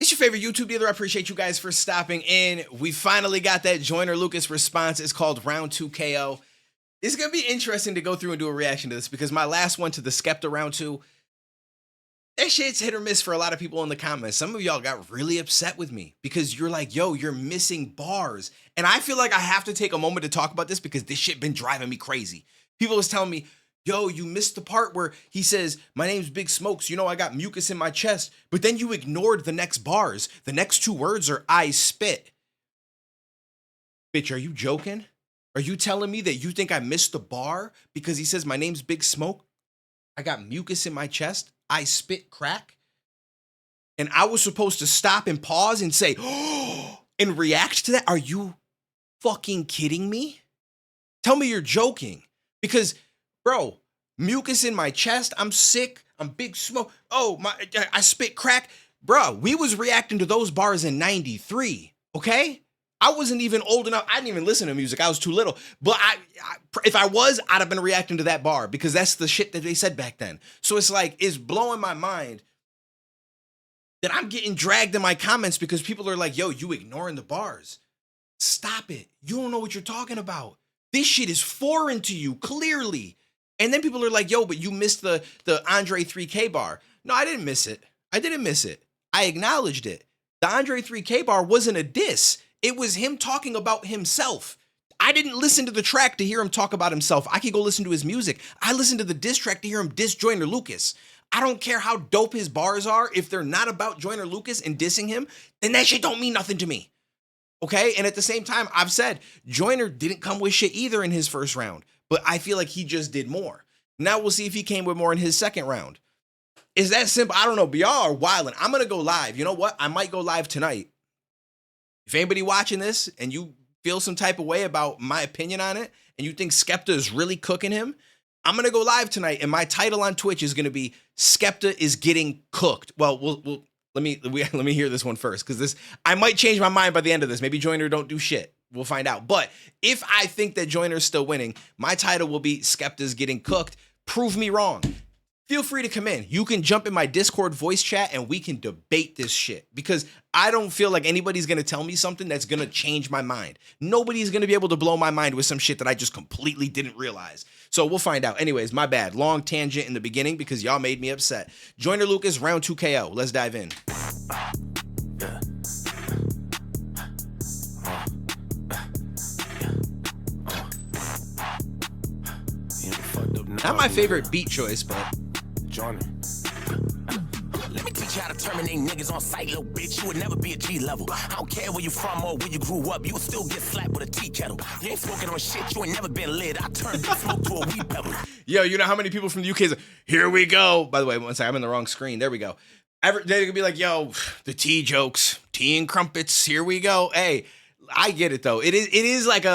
It's your favorite YouTube dealer. I appreciate you guys for stopping in. We finally got that Joyner Lucas response. It's called Round 2 KO. It's going to be interesting to go through and do a reaction to this because my last one to the Skepta Round 2, that shit's hit or miss for a lot of people in the comments. Some of y'all got really upset with me because you're like, yo, you're missing bars. And I feel like I have to take a moment to talk about this because this shit been driving me crazy. People was telling me, yo, you missed the part where he says, my name's Big Smokes, you know I got mucus in my chest, but then you ignored the next bars. The next two words are I spit. Bitch, are you joking? Are you telling me that you think I missed the bar because he says my name's Big Smoke? I got mucus in my chest. I spit crack. And I was supposed to stop and pause and say, oh, and react to that? Are you fucking kidding me? Tell me you're joking. Because, bro, mucus in my chest, I'm sick, I'm Big Smoke. Oh, I spit crack. Bro, we was reacting to those bars in 93, okay? I wasn't even old enough. I didn't even listen to music. I was too little. But if I was, I'd have been reacting to that bar because that's the shit that they said back then. So it's like, it's blowing my mind that I'm getting dragged in my comments because people are like, yo, you ignoring the bars. Stop it. You don't know what you're talking about. This shit is foreign to you, clearly. And then people are like, yo, but you missed the Andre 3K bar. No, I didn't miss it. I didn't miss it. I acknowledged it. The Andre 3K bar wasn't a diss. It was him talking about himself. I didn't listen to the track to hear him talk about himself. I could go listen to his music. I listened to the diss track to hear him diss Joyner Lucas. I don't care how dope his bars are. If they're not about Joyner Lucas and dissing him, then that shit don't mean nothing to me. Okay? And at the same time, I've said Joyner didn't come with shit either in his first round, but I feel like he just did more. Now we'll see if he came with more in his second round. Is that simple? I don't know, but y'all are wilding. I'm going to go live. You know what? I might go live tonight. If anybody watching this and you feel some type of way about my opinion on it and you think Skepta is really cooking him, I'm going to go live tonight and my title on Twitch is going to be Skepta is getting cooked. Well, let me hear this one first because I might change my mind by the end of this. Maybe Joyner don't do shit. We'll find out. But if I think that Joyner's still winning, my title will be Skepta's getting cooked. Prove me wrong. Feel free to come in. You can jump in my Discord voice chat and we can debate this shit because I don't feel like anybody's going to tell me something that's going to change my mind. Nobody's going to be able to blow my mind with some shit that I just completely didn't realize. So we'll find out. Anyways, my bad. Long tangent in the beginning because y'all made me upset. Joyner Lucas, round 2 KO. Let's dive in. Not my favorite beat choice, but Joyner. Let me teach you how to terminate niggas on sight, little bitch. You would never be a G level. I don't care where you from or where you grew up. You will still get slapped with a tea kettle. You ain't smoking on shit. You ain't never been lit. I turned Big Smoke to a weed pebble. Yo, you know how many people from the UK is like, here we go. By the way, one second, I'm in the wrong screen. There we go. They could be like, yo, the tea jokes, tea and crumpets. Here we go. Hey, I get it though. It is like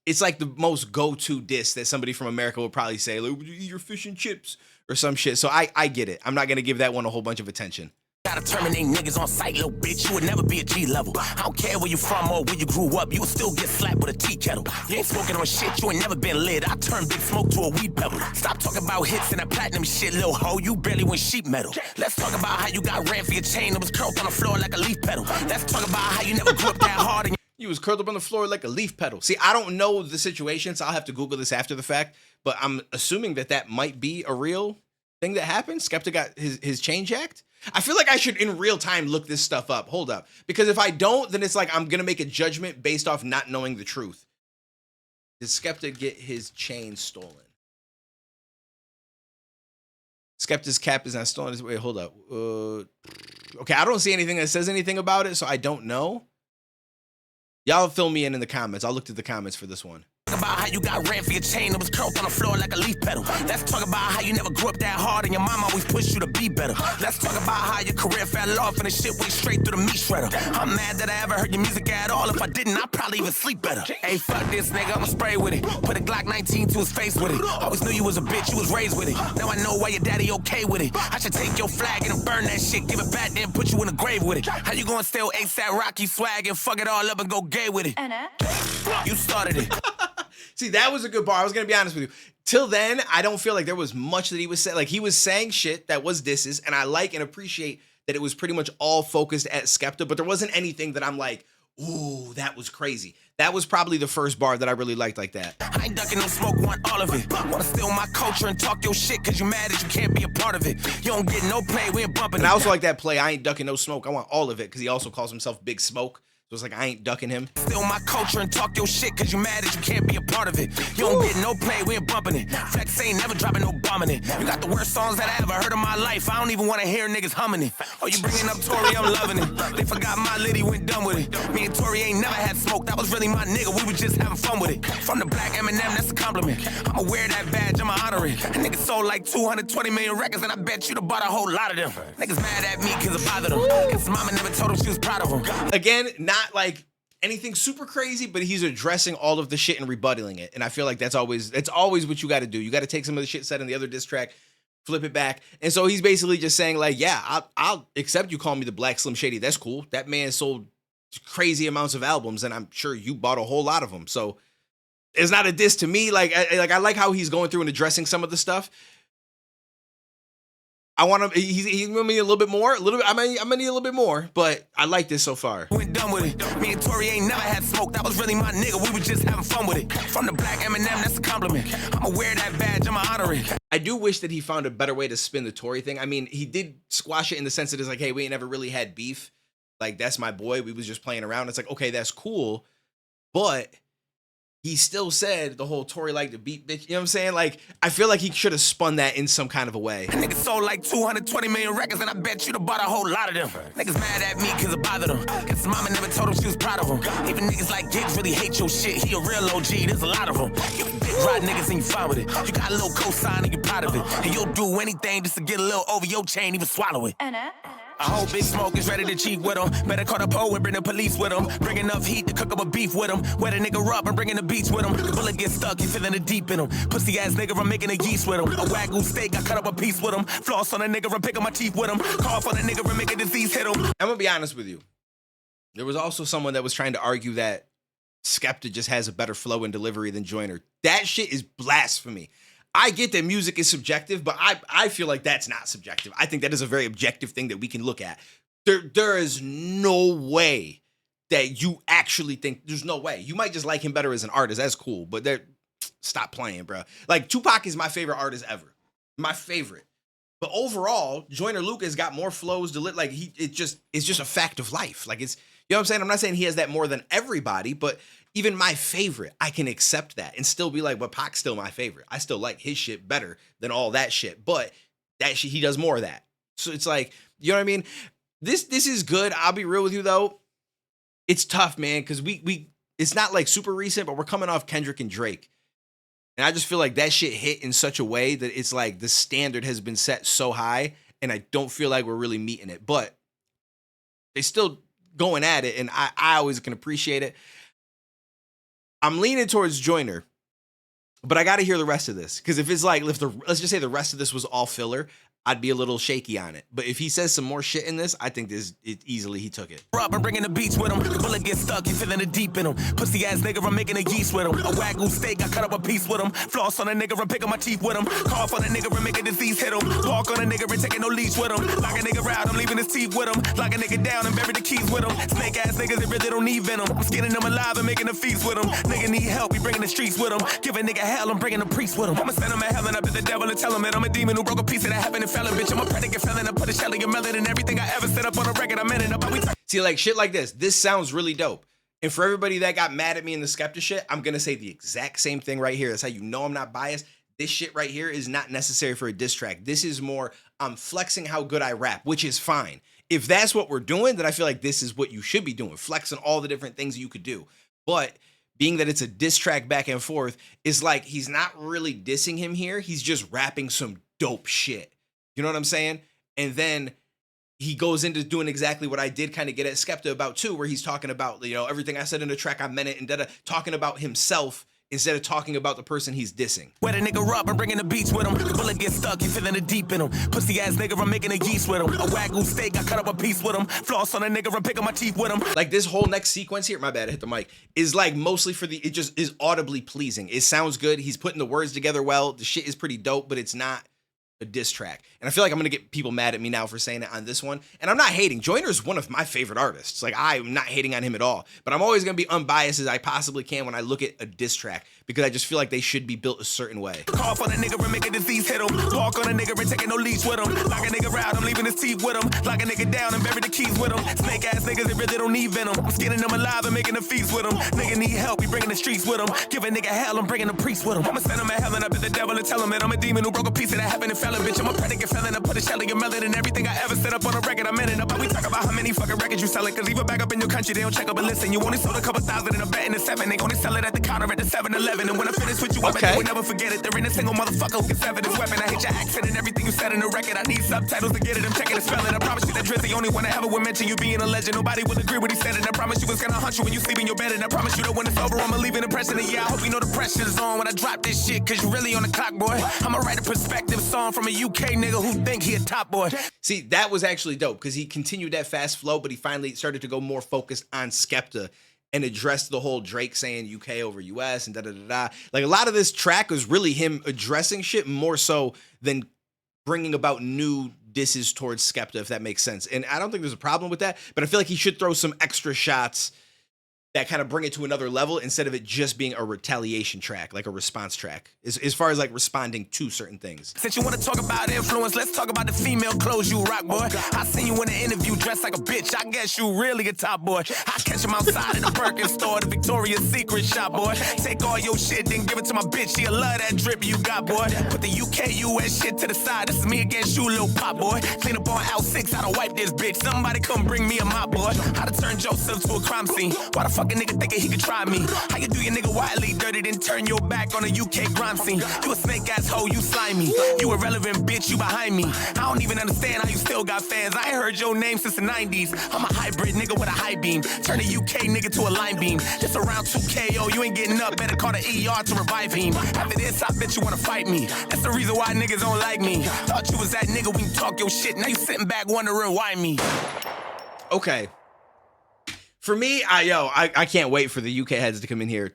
it's like the most go-to diss that somebody from America would probably say, like, would you eat your fish and chips or some shit. So I get it. I'm not going to give that one a whole bunch of attention. Gotta terminate niggas on sight, little bitch. You would never be a G level. I don't care where you from or where you grew up. You will still get slapped with a tea kettle. You ain't smoking on shit. You ain't never been lit. I turned Big Smoke to a weed pebble. Stop talking about hits and that platinum shit, little hoe. You barely win sheet metal. Let's talk about how you got ran for your chain. It was curled on the floor like a leaf petal. Let's talk about how you never grew up that hard and you was curled up on the floor like a leaf petal. See, I don't know the situation, so I'll have to Google this after the fact, but I'm assuming that might be a real thing that happened. Skepta got his chain jacked. I feel like I should, in real time, look this stuff up. Hold up. Because if I don't, then it's like I'm going to make a judgment based off not knowing the truth. Did Skepta get his chain stolen? Skepta's cap is not stolen. Wait, hold up. Okay, I don't see anything that says anything about it, so I don't know. Y'all fill me in the comments. I'll look through the comments for this one. About how you got ran for your chain, it was curled on the floor like a leaf petal. Let's talk about how you never grew up that hard and your mom always pushed you to be better. Let's talk about how your career fell off and the shit went straight through the meat shredder. I'm mad that I ever heard your music at all. If I didn't, I'd probably even sleep better. Hey, fuck this nigga, I'ma spray with it. Put a Glock 19 to his face with it. Always knew you was a bitch, you was raised with it. Now I know why your daddy okay with it. I should take your flag and burn that shit, give it back, then put you in a grave with it. How you gonna steal ASAP Rocky swag and fuck it all up and go gay with it? You started it. See, that was a good bar. I was going to be honest with you. Till then, I don't feel like there was much that he was saying. Like, he was saying shit that was disses, and I like and appreciate that it was pretty much all focused at Skepta, but there wasn't anything that I'm like, ooh, that was crazy. That was probably the first bar that I really liked like that. I ain't ducking no smoke, want all of it. Wanna steal my culture and talk your shit cause you mad that you can't be a part of it. You don't get no play, we ain't bumping And I also like that play, I ain't ducking no smoke. I want all of it, because he also calls himself Big Smoke. So it's like, I ain't ducking him. Steal my culture and talk your shit cause you mad that you can't be a part of it. You don't get no play, we ain't bumping it. Flex ain't never dropping no bombing it. You got the worst songs that I ever heard in my life. I don't even wanna hear niggas humming it. Oh, you bringing up Tory, I'm loving it. They forgot my liddy went done with it. Me and Tory ain't never had smoke, that was really my nigga. We was just having fun with it. From the black Eminem, that's a compliment. I'ma wear that badge, I'ma honor it. A nigga sold like 220 million records and I bet you'd have bought a whole lot of them. Niggas mad at me cause I bothered them. Cause mama never told him she was proud of him. Again, not like anything super crazy, but he's addressing all of the shit and rebutting it. And I feel like that's always what you got to do. You got to take some of the shit said in the other diss track, flip it back. And so he's basically just saying like, yeah, I'll accept you call me the Black Slim Shady. That's cool. That man sold crazy amounts of albums and I'm sure you bought a whole lot of them. So it's not a diss to me. I like how he's going through and addressing some of the stuff. I want him. He's gonna need a little bit more. I'm gonna need a little bit more, but I like this so far. Went done with it. Me and Tory ain't never had smoke. That was really my nigga. We were just having fun with it. From the black Eminem, that's a compliment. I'ma wear that badge. I'ma honor it. I do wish that he found a better way to spin the Tory thing. I mean, he did squash it in the sense that it's like, hey, we ain't never really had beef. Like, that's my boy. We was just playing around. It's like, okay, that's cool, but he still said the whole Tory like the beat bitch. You know what I'm saying? Like, I feel like he should have spun that in some kind of a way. Niggas sold like 220 million records and I bet you'd have bought a whole lot of them. Niggas mad at me cause I bothered them. Cause mama never told him she was proud of him. Even niggas like Gigs really hate your shit. He a real OG, there's a lot of them. You big ride niggas and you fine with it. You got a little cosign and you proud of it. And you'll do anything just to get a little over your chain, even swallow it. A whole big smoke is ready to cheat with him. Better call the pole and bring the police with him. Bring enough heat to cook up a beef with him. Wet a nigga up and bringing the beats with him. The bullet gets stuck, you feeling the deep in him. Pussy ass nigga, I'm making a yeast with him. A wagyu steak, I cut up a piece with him. Floss on a nigga, I'm picking my teeth with him. Cough on a nigga, I'm making disease hit him. I'm gonna be honest with you. There was also someone that was trying to argue that Skepta just has a better flow and delivery than Joyner. That shit is blasphemy. I get that music is subjective, but I feel like that's not subjective. I think that is a very objective thing that we can look at. There is no way that you actually think, there's no way. You might just like him better as an artist. That's cool, but stop playing, bro. Like, Tupac is my favorite artist ever. My favorite. But overall, Joyner Lucas got more flows like it's just a fact of life. Like, it's, you know what I'm saying? I'm not saying he has that more than everybody, but even my favorite, I can accept that and still be like, but Pac's still my favorite. I still like his shit better than all that shit, but that shit, he does more of that. So it's like, you know what I mean? This is good. I'll be real with you though. It's tough, man, because it's not like super recent, but we're coming off Kendrick and Drake. And I just feel like that shit hit in such a way that it's like the standard has been set so high, and I don't feel like we're really meeting it. But they still going at it, and I always can appreciate it. I'm leaning towards Joyner, but I got to hear the rest of this, because if it's like, let's just say the rest of this was all filler, I'd be a little shaky on it. But if he says some more shit in this, I think easily he took it. Rob, I'm bringing the beats with him. The bullet gets stuck, you feeling the deep in him. Pussy ass nigga, I'm making a yeast with him. A wagyu steak, I cut up a piece with him. Floss on a nigga, I'm picking my teeth with him. Cough on a nigga, I'm making disease hit him. Walk on a nigga, I'm taking no leash with him. Lock a nigga out, I'm leaving his teeth with him. Lock a nigga down and bury the keys with him. Snake ass niggas, they really don't need venom. I'm skinning them alive and making a feast with him. Nigga need help, he bringing the streets with him. Give a nigga hell, I'm bringing the priest with him. I'ma send him to hell and up to the devil and tell him that I'm a demon who broke a piece of that heaven and fell in, bitch. I'm a predicate felon, I put a shell in your melon and everything I ever set up on a record, I'm in it. See, like shit like this sounds really dope. And for everybody that got mad at me in the Skepta shit, I'm gonna say the exact same thing right here. That's how you know I'm not biased. This shit right here is not necessary for a diss track. This is more, I'm flexing how good I rap, which is fine. If that's what we're doing, then I feel like this is what you should be doing, flexing all the different things you could do. But being that it's a diss track back and forth, is like he's not really dissing him here. He's just rapping some dope shit. You know what I'm saying? And then he goes into doing exactly what I did kind of get at Skepta about too, where he's talking about, you know, everything I said in the track, I meant it, and talking about himself instead of talking about the person he's dissing. Wet a nigga up, I'm bringing the beats with him. The bullet gets stuck, you feeling the deep in him. Pussy ass nigga, I'm making a yeast with him. A wagyu steak, I cut up a piece with him. Floss on a nigga, I'm picking my teeth with him. Like this whole next sequence here, my bad, I hit the mic, is like mostly for it just is audibly pleasing. It sounds good. He's putting the words together well. The shit is pretty dope, but it's not a diss track. And I feel like I'm going to get people mad at me now for saying it on this one. And I'm not hating. Joyner's one of my favorite artists. Like, I'm not hating on him at all. But I'm always going to be unbiased as I possibly can when I look at a diss track, because I just feel like they should be built a certain way. Call for the nigga and make a disease hit him. Walk on a nigga and taking no leash with him. Lock a nigga out, I'm leaving his teeth with him. Lock a nigga down and bury the keys with him. Snake ass niggas that really don't need venom. I'm skinning them alive and making a feast with him. Nigga need help, we bringing the streets with him. Give a nigga hell, I'm bringing the priest with him. I'ma send him to hell and up at the devil and tell him that I'm a demon who broke a piece of that heaven and fell in, bitch. I'm a predicate felon, I put a shell in your melon and everything I ever set up on a record, I'm in it. But we talk about how many fucking records you selling, cause even back up in your country, they don't check up and listen. You only sold a couple thousand and a bet in the 7. They only sell it at the counter at the 7-Eleven. And when I finish with you, I bet you will never forget it. There ain't a single motherfucker who can sever this weapon. I hate your accent and everything you said in the record. I need subtitles to get it, I'm checking the spelling. I promise you that Drizzy the only one that ever would mention you being a legend. Nobody will agree what he said, and I promise you it's gonna haunt you when you sleep in your bed. And I promise you that when it's over, I'ma leave an impression. And yeah, I hope you know the pressure's on when I drop this shit, cause you really on the clock, boy. I'ma write a perspective song from a UK nigga who think he a top boy. See, that was actually dope, because he continued that fast flow, but he finally started to go more focused on Skepta and addressed the whole Drake saying UK over US and da-da-da-da. Like, a lot of this track was really him addressing shit more so than bringing about new disses towards Skepta, if that makes sense. And I don't think there's a problem with that, but I feel like he should throw some extra shots that kind of bring it to another level instead of it just being a retaliation track, like a response track, as far as like responding to certain things. Since you want to talk about influence, let's talk about the female clothes you rock, boy. I seen you in an interview dressed like a bitch. I guess you really a top boy. I catch him outside in the Birkin store, the Victoria's Secret shop, boy. Take all your shit, then give it to my bitch. She'll love that drip you got, boy. Put the UK, US shit to the side. This is me against you, little pop, boy. Clean up on L6, I don't wipe this bitch. Somebody come bring me a mop, boy. How to turn Joseph to a crime scene. Why the fucking nigga thinking he could try me? How you do your nigga wildly dirty, then turn your back on a UK crime scene? You a snake ass hoe, you slimy. You irrelevant bitch, you behind me. I don't even understand how you still got fans. I ain't heard your name since the 90s. I'm a hybrid nigga with a high beam. Turn a UK nigga to a line beam. Just around 2KO, you ain't getting up. Better call the ER to revive him. After this, I bet you wanna fight me. That's the reason why niggas don't like me. Thought you was that nigga when you talk your shit. Now you sitting back wondering why me. Okay. For me, I can't wait for the UK heads to come in here.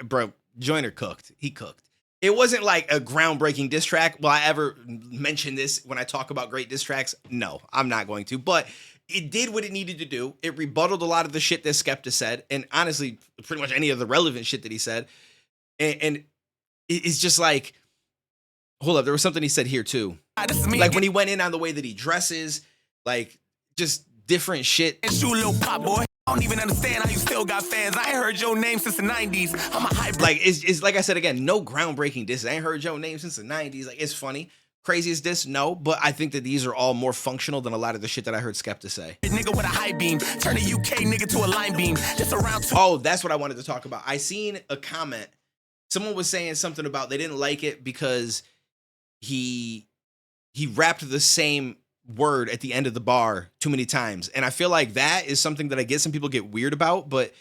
Bro, Joyner cooked. He cooked. It wasn't like a groundbreaking diss track. Will I ever mention this when I talk about great diss tracks? No, I'm not going to. But it did what it needed to do. It rebutted a lot of the shit that Skepta said, and honestly, pretty much any of the relevant shit that he said. And it's just like, hold up, there was something he said here too. Like when he went in on the way that he dresses, like just different shit. It's you, little pop boy. I don't even understand how you still got fans. I ain't heard your name since the 90s. I'm a hybrid. Like, it's like I said again, no groundbreaking diss. I ain't heard your name since the 90s. Like, it's funny. Craziest diss? No. But I think that these are all more functional than a lot of the shit that I heard Skepta say. Nigga with a high beam. Turn a UK nigga to a line beam. Just around Oh, that's what I wanted to talk about. I seen a comment. Someone was saying something about they didn't like it because he rapped the same word at the end of the bar too many times. And I feel like that is something that I get some people get weird about, but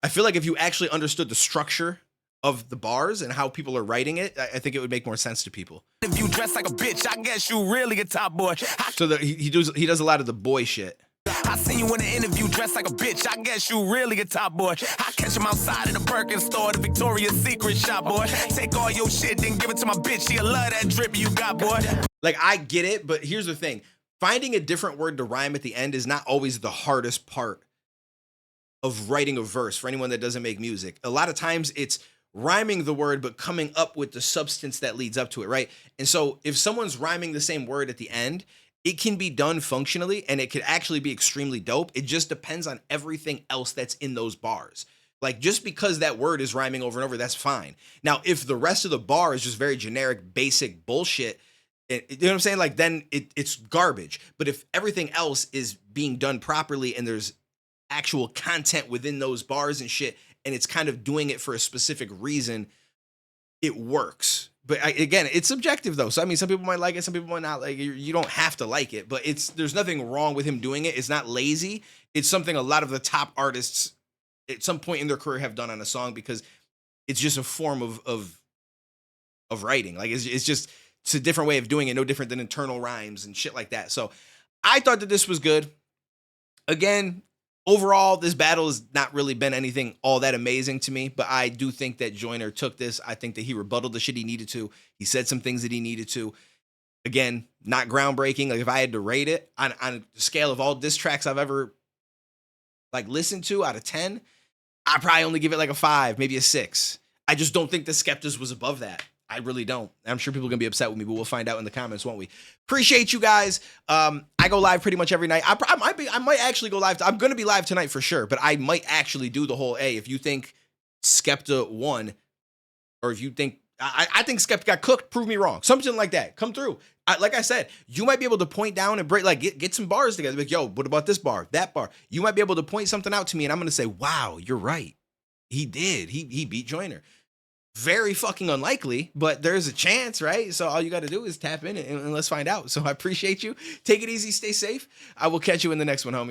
I feel like if you actually understood the structure of the bars and how people are writing it, I think it would make more sense to people. If you dress like a bitch, I guess you really a top boy. So that he does a lot of the boy shit. I seen you in an interview dressed like a bitch. I guess you really a top boy. I catch him outside in the Birkin store, the Victoria's Secret shop, boy. Take all your shit, then give it to my bitch. She'll love that drip you got, boy. Like, I get it, but here's the thing. Finding a different word to rhyme at the end is not always the hardest part of writing a verse for anyone that doesn't make music. A lot of times it's rhyming the word, but coming up with the substance that leads up to it, right? And so if someone's rhyming the same word at the end, it can be done functionally and it could actually be extremely dope. It just depends on everything else that's in those bars. Like, just because that word is rhyming over and over, that's fine. Now, if the rest of the bar is just very generic, basic bullshit, you know what I'm saying? Like, then it's garbage. But if everything else is being done properly and there's actual content within those bars and shit, and it's kind of doing it for a specific reason, it works. But again, it's subjective though. So I mean, some people might like it, some people might not like it. You don't have to like it, but there's nothing wrong with him doing it. It's not lazy. It's something a lot of the top artists at some point in their career have done on a song, because it's just a form of writing. Like, it's a different way of doing it, no different than internal rhymes and shit like that. So I thought that this was good. Again, overall, this battle has not really been anything all that amazing to me, but I do think that Joyner took this. I think that he rebutted the shit he needed to. He said some things that he needed to. Again, not groundbreaking. Like if I had to rate it on a scale of all diss tracks I've ever like listened to out of 10, I'd probably only give it like a 5, maybe a 6. I just don't think the Skepta's was above that. I really don't. I'm sure people are gonna be upset with me, but we'll find out in the comments, won't we? Appreciate you guys. I go live pretty much every night. I might actually go live. I'm gonna be live tonight for sure, but I might actually do the whole A. If you think Skepta won, or if you think I think Skepta got cooked, prove me wrong. Something like that. Come through. Like I said, you might be able to point down and break, like get some bars together. Like, yo, what about this bar, that bar? You might be able to point something out to me, and I'm gonna say, wow, you're right. He did. He beat Joyner. Very fucking unlikely, but there's a chance, right? So all you got to do is tap in and let's find out. So I appreciate you. Take it easy. Stay safe. I will catch you in the next one, homie.